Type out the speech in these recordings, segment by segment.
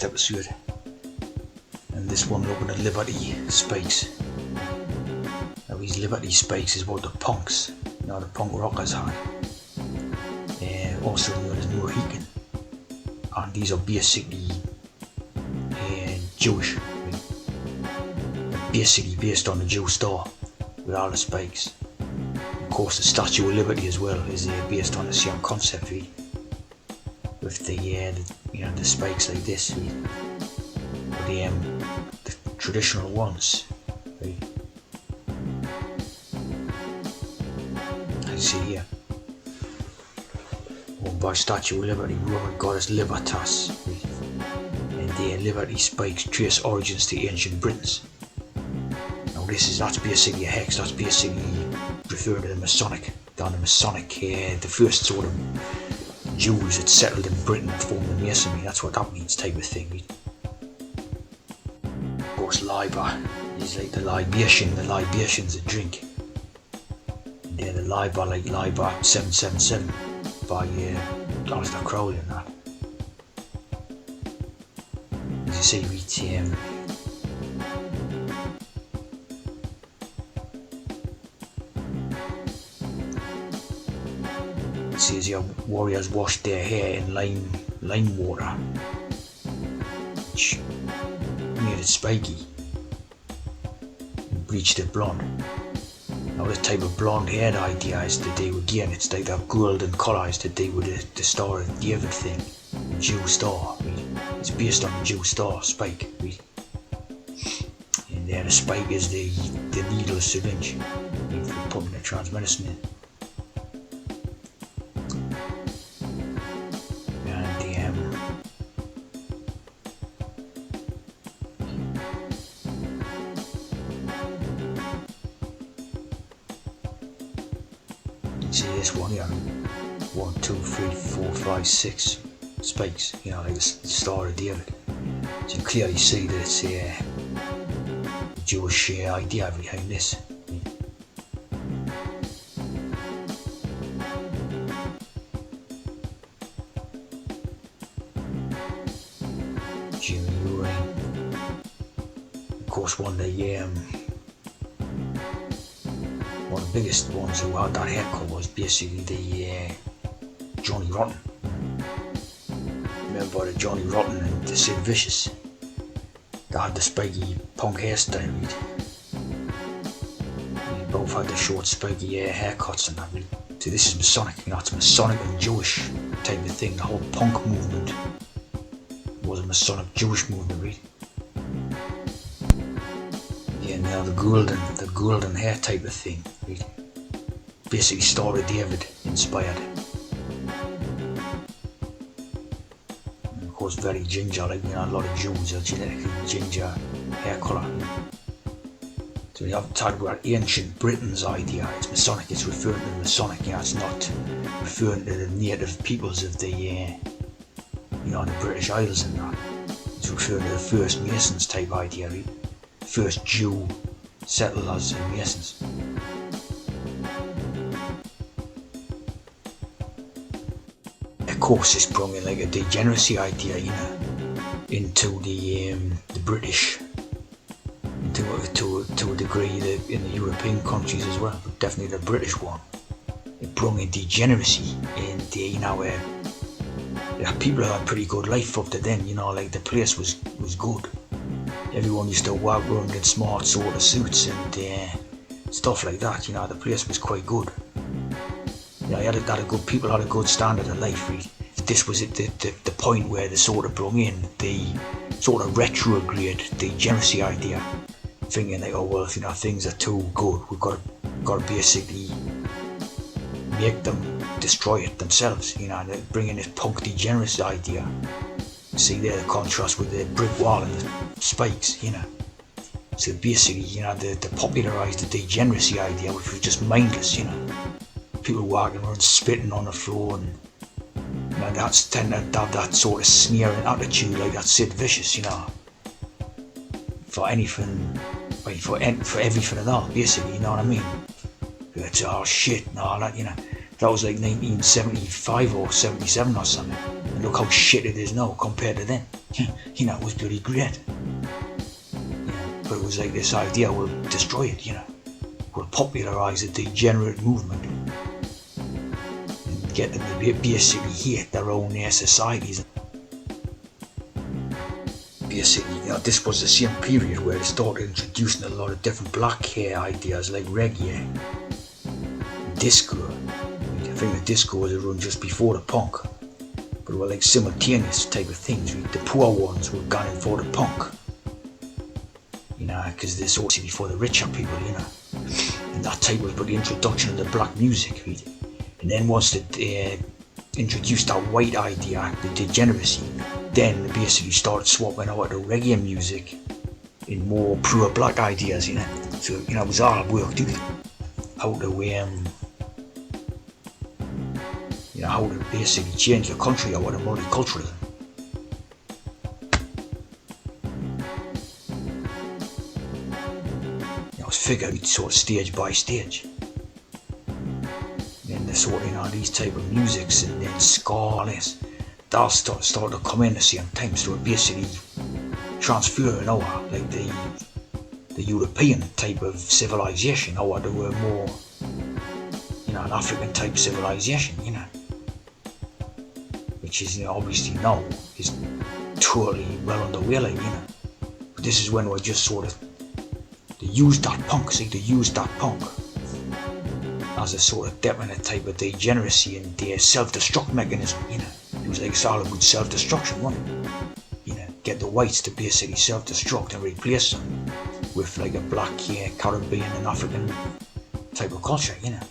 next episode. And this one looking at Liberty Spikes. Now these Liberty Spikes is what the punks, the punk rockers had. Also known as Mohican. And these are basically Jewish. Basically based on the Jew star with all the spikes. Of course the Statue of Liberty as well is based on the same concept really. With the spikes like this really. But the traditional ones right. As you see here. Owned by Statue of Liberty, Roman goddess Libertas right. And the Liberty spikes trace origins to ancient Britons. That's basically a hex, that's basically referring to the Masonic, the first sort of Jews that settled in Britain and formed the Masonry, that's what that means type of thing. Of course Liber is like the libations that drink. And they're the Liber, like Liber 777 by Aleister Crowley and that. As you see, it says here warriors washed their hair in lime water, which made it spiky, and bleached it blonde. Now this type of blonde haired idea is to do again, it's like that golden colour is to do with the Star of David thing, the Jew star. Right? It's based on the Jew star spike. Right? And then the spike is the needle syringe for putting the transmedicine in. See this one here, 1, 2, 3, 4, 5, 6 spikes, like the Star of David. So you clearly see that it's a Jewish idea behind this. Jimmy Ewing. Of course one of the biggest ones who had that haircut was basically the Johnny Rotten. Remember the Johnny Rotten and the Sid Vicious? They had the spiky punk hairstyle. They both had the short spiky haircuts and that. So this is Masonic, it's Masonic and Jewish type of thing. The whole punk movement was a Masonic Jewish movement, right? Yeah, the golden hair type of thing. Right? Basically Star of David inspired. And of course very ginger, like a lot of Jews are genetically ginger hair colour. So you have talked about ancient Britain's idea, it's Masonic, it's referring to the Masonic, it's not referring to the native peoples of the the British Isles and that. It's referring to the first Masons type idea, right? First Jew settlers and Masons. Of course it's brought in like a degeneracy idea, into the British, to a degree in the European countries as well, but definitely the British one. It brought in degeneracy and people had a pretty good life up to then, like the place was good. Everyone used to walk around in smart sort of suits and stuff like that, the place was quite good. People had a good standard of life, really. This was at the point where they sort of brought in the sort of retrograde degeneracy idea, thinking like, things are too good, we've got to basically make them destroy it themselves, they bring in this punk degeneracy idea. See there the contrast with the brick wall and the spikes, So basically, they popularised the degeneracy idea, which was just mindless, People walking around spitting on the floor and that's tend to have that sort of sneering attitude like that Sid Vicious, For anything, for everything and all, basically, you know what I mean? It's shit and all that, That was like 1975 or 77 or something. And And look how shit it is now compared to then. You know, it was bloody great. But it was like this idea will destroy it, you know. Will popularise the degenerate movement and get them to basically hate their own societies. Basically, you know, this was the same period where they started introducing a lot of different black hair ideas like reggae, disco. I think the disco was around just before the punk, but it were like simultaneous type of things. The poor ones were gunning for the punk, you know, because they're sort of for the richer people, you know. And that type was but the introduction of the black music, right? And then once they introduced that white idea, the degeneracy, then they basically started swapping out the reggae music in more pure black ideas, you know. So, you know, it was hard work, dude. How to, you know, how to basically change the country out of multiculturalism. It was figured sort of stage by stage. And the sort of, you know, these type of musics and then ska and this, they'll start to come in at the same time, so it basically transferring over like the European type of civilization over to a more, you know, an African type civilization, you know, which is, you know, obviously now is totally well underway, like, you know. But this is when we're just sort of they used that punk as a sort of definite type of degeneracy and their self-destruct mechanism, you know. It was like solid with self-destruction, wasn't it? You know, get the whites to basically self-destruct and replace them with like a black, Caribbean and African type of culture, you know.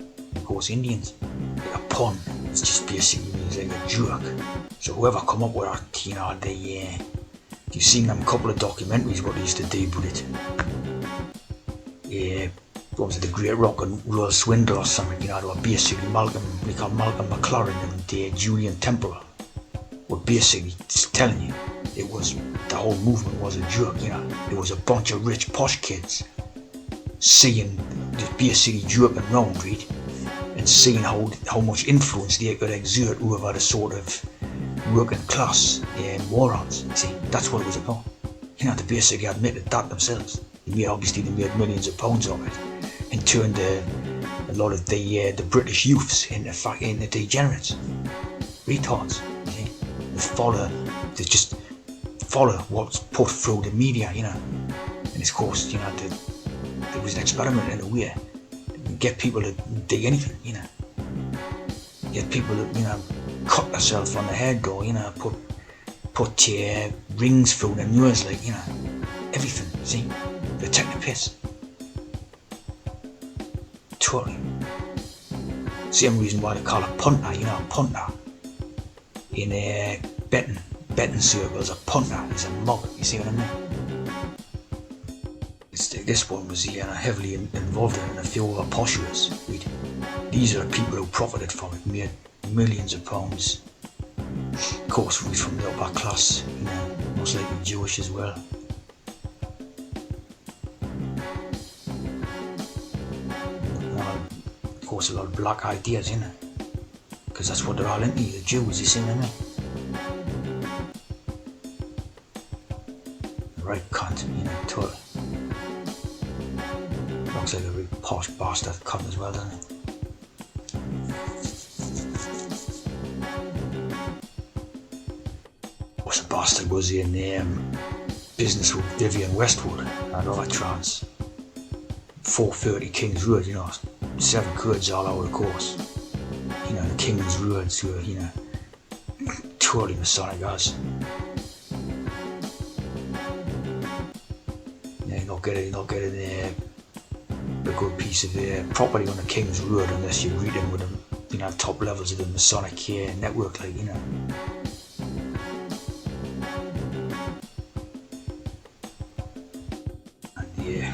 And of course, Indians, like a pun, it's just basically means like a joke. So whoever come up with that, you know, you've seen them couple of documentaries what they used to do with it. What was it, the Great Rock and Roll Swindle or something, you know, they were basically Malcolm McLaren and Julian Temple were basically telling you it was, the whole movement was a joke, you know. There was a bunch of rich posh kids seeing, just basically joking around, right, and seeing how much influence they could exert over the sort of working class morons. See, that's what it was about. You know, they basically admitted that themselves. Obviously they made millions of pounds of it and turned a lot of the British youths into degenerates, retards. You see, they just follow what's put through the media, you know. And of course, you know, there was an experiment in a way to get people to dig anything, you know. Get people to, you know, cut themselves on the head or, you know, put rings through their nose, like, you know, everything. See, they're taking the piss. Totally. Same reason why they call it punter, you know, a punter. In betting circles, a punter is a mug, you see what I mean? This one was heavily involved in a few other postures. These are people who profited from it, made millions of pounds. Of course, we from the upper class, you know, most likely Jewish as well. Of course, a lot of black ideas, you know, because that's what they're all into, the Jews, you see what I mean? Right cunt, you know, totally. Looks like a really posh bastard cunt as well, doesn't it? What's the bastard was in business with Vivian Westwood and other trans. 430 King's Road, you know, 7 kids all over the course. You know, the King's Roads were, you know, totally Masonic guys. Yeah, you're not getting a good piece of property on the King's Road unless you're reading with them, you know, top levels of the Masonic network, like, you know. And yeah,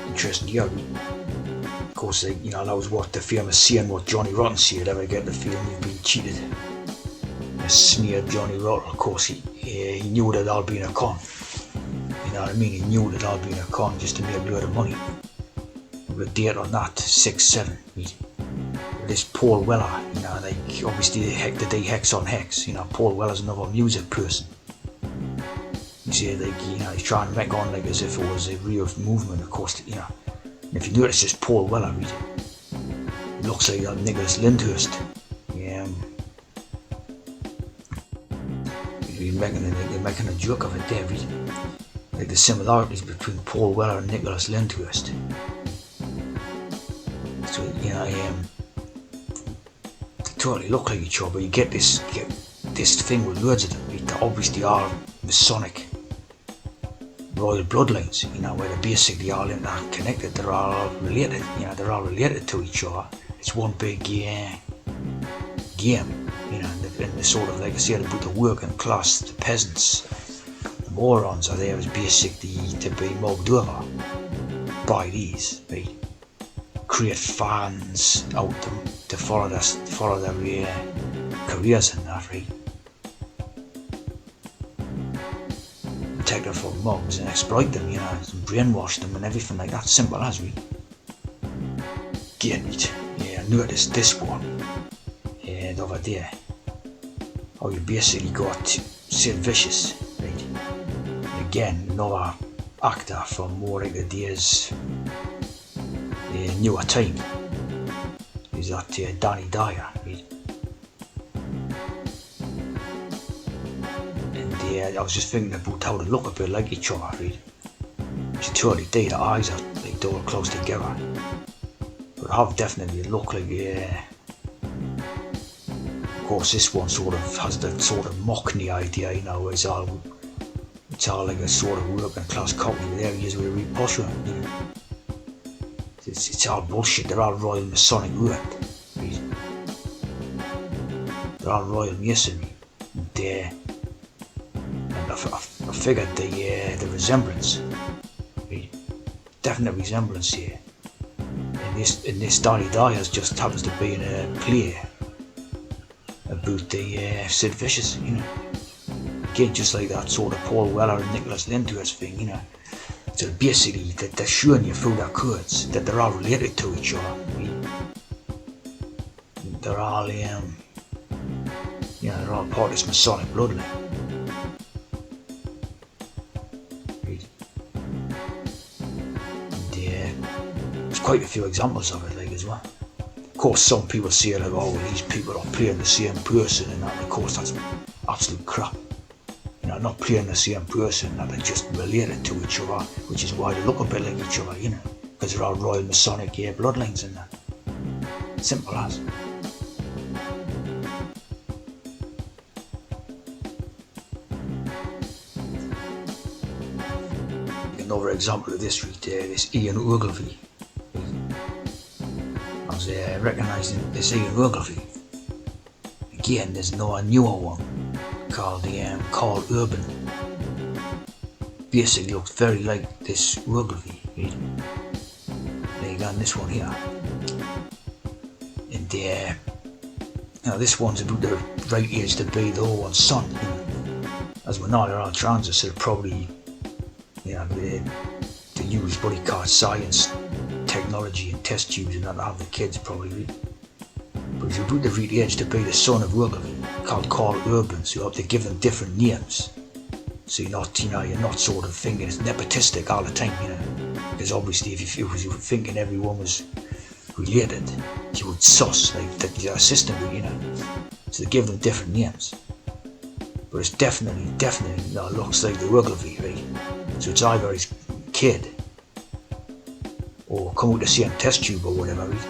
interesting, yeah. Of course, like, you know, that was what the famous saying, what Johnny Rotten said, ever get the feeling you've been cheated. They sneered Johnny Rotten. Of course, he knew that I'd been a con. You know what I mean? He knew that I'd been a con just to make a load of money. We were date on that, 6-7. this Paul Weller, like obviously the D hex on hex, Paul Weller's another music person. You see, like, he's trying to make on like as if it was a real movement, of course, And if you notice, this Paul Weller, it looks like Nicholas Lyndhurst. You're making a joke of it there, like the similarities between Paul Weller and Nicholas Lyndhurst. So, they totally look like each other, but you get this thing with loads of them. They obviously are Masonic royal bloodlines, where they're basically all interconnected. They're all related, they're all related to each other. It's one big game, and the sort of, like I said, about the working class, the peasants, the morons are there as basically to be mugged over by these, right? Create fans out them to follow their careers and that, right? Take them for mugs and exploit them, and brainwash them and everything like that. Simple as, right? Again, notice this one, and over there, how you basically got Sid Vicious, right? Again, another actor from more like the days, newer time. Is that Danny Dyer, right? And I was just thinking about how they look a bit like each other, right? She totally did. The eyes are like they were close together. But I have definitely look like, of course, this one sort of has that sort of Mockney idea, it's all like a sort of working class company. There he is with a real posh one, It's all bullshit. They're all Royal Masonic work, right? They're all Royal Masonry. And I figured the resemblance, right? Definite resemblance here. And this Danny Dyers just happens to be in a play about the Sid Vicious, Again, just like that sort of Paul Weller and Nicholas Lyndhurst thing, So basically, they're showing you through their codes that they're all related to each other, right? They're all, they're all part of this Masonic bloodline. Right? And there's quite a few examples of it, like, as well. Of course, some people say, like, oh, these people are playing the same person, and that, and of course, that's absolute crap. Not playing the same person, that they're just related to each other, which is why they look a bit like each other, because they're all Royal Masonic bloodlines and that. Simple as. Another example of this right there, this Ian Ogilvy. I was recognising this Ian Ogilvy. Again, there's a newer one called Carl Urban. Basically looks very like this Ogilvy, right? There you go, and this one here. And this one's about the right age to be the whole one's son. As we know, they're all transits, so probably, they use what he calls science, technology, and test tubes, and that to have the kids probably. Right? But if you put the right age to be the son of Ogilvy, called Carl Urban, so you have to give them different names. So you're not sort of thinking it's nepotistic all the time, Because obviously if you were thinking everyone was related, you would suss, like, that your system would, So they give them different names. But it's definitely looks like the Ogilvy, right? So it's either his kid, or come with the same test tube or whatever, right?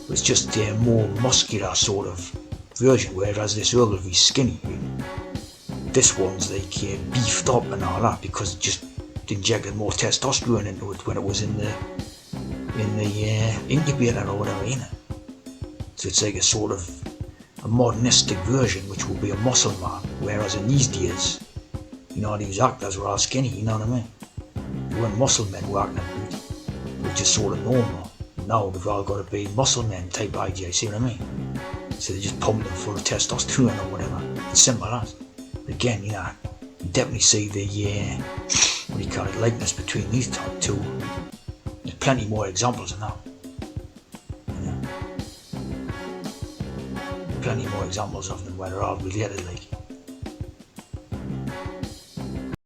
But it's just a more muscular sort of version, whereas this Ogilvy's skinny. This one's like beefed up and all that because it just injected more testosterone into it when it was in the incubator or whatever, So it's like a sort of a modernistic version, which would be a muscle man, whereas in these days, these actors were all skinny, you know what I mean? They weren't muscle men working about, they were just sort of normal. Now they've all got to be muscle men type idea, you see what I mean? So they just pump them full of testosterone or whatever. It's simple as. But again, you definitely see the likeness between these two. There's plenty more examples of that. examples of them where they're all related, like